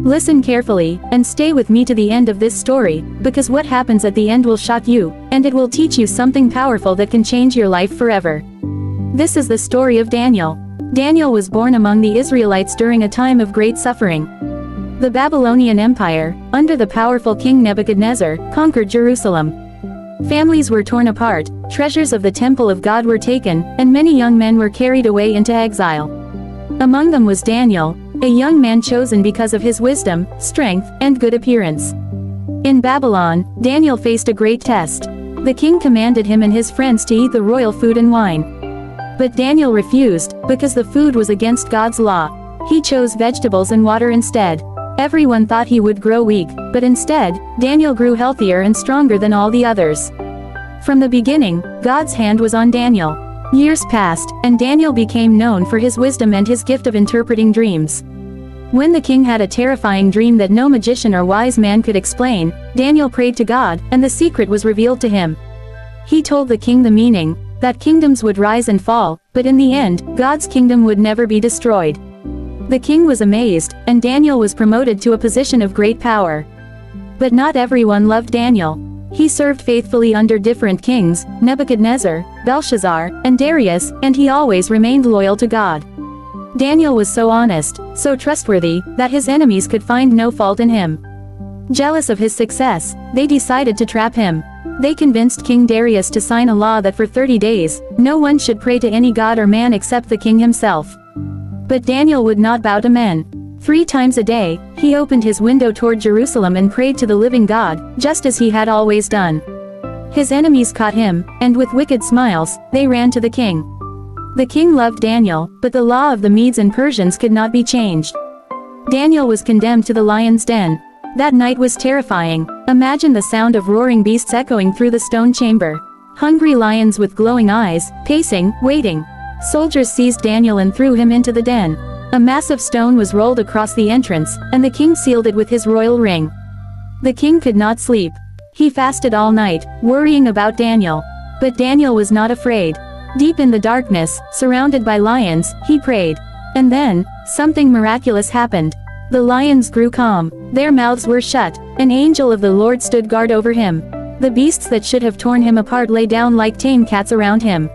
Listen carefully, and stay with me to the end of this story, because what happens at the end will shock you, and it will teach you something powerful that can change your life forever. This is the story of Daniel. Daniel was born among the Israelites during a time of great suffering. The Babylonian Empire, under the powerful King Nebuchadnezzar, conquered Jerusalem. Families were torn apart, treasures of the temple of God were taken, and many young men were carried away into exile. Among them was Daniel, a young man chosen because of his wisdom, strength, and good appearance. In Babylon, Daniel faced a great test. The king commanded him and his friends to eat the royal food and wine. But Daniel refused, because the food was against God's law. He chose vegetables and water instead. Everyone thought he would grow weak, but instead, Daniel grew healthier and stronger than all the others. From the beginning, God's hand was on Daniel. Years passed, and Daniel became known for his wisdom and his gift of interpreting dreams. When the king had a terrifying dream that no magician or wise man could explain, Daniel prayed to God, and the secret was revealed to him. He told the king the meaning, that kingdoms would rise and fall, but in the end, God's kingdom would never be destroyed. The king was amazed, and Daniel was promoted to a position of great power. But not everyone loved Daniel. He served faithfully under different kings, Nebuchadnezzar, Belshazzar, and Darius, and he always remained loyal to God. Daniel was so honest, so trustworthy, that his enemies could find no fault in him. Jealous of his success, they decided to trap him. They convinced King Darius to sign a law that for 30 days, no one should pray to any god or man except the king himself. But Daniel would not bow to men. 3 times a day, he opened his window toward Jerusalem and prayed to the living God, just as he had always done. His enemies caught him, and with wicked smiles, they ran to the king. The king loved Daniel, but the law of the Medes and Persians could not be changed. Daniel was condemned to the lion's den. That night was terrifying. Imagine the sound of roaring beasts echoing through the stone chamber. Hungry lions with glowing eyes, pacing, waiting. Soldiers seized Daniel and threw him into the den. A massive stone was rolled across the entrance, and the king sealed it with his royal ring. The king could not sleep. He fasted all night, worrying about Daniel. But Daniel was not afraid. Deep in the darkness, surrounded by lions, he prayed. And then, something miraculous happened. The lions grew calm. Their mouths were shut. An angel of the Lord stood guard over him. The beasts that should have torn him apart lay down like tame cats around him.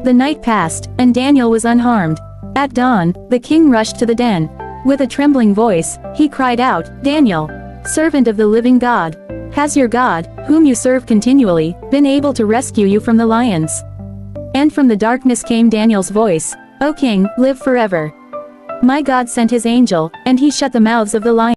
The night passed, and Daniel was unharmed. At dawn, the king rushed to the den. With a trembling voice, he cried out, "Daniel, servant of the living God, has your God, whom you serve continually, been able to rescue you from the lions?" And from the darkness came Daniel's voice, "O king, live forever. My God sent his angel, and he shut the mouths of the lions."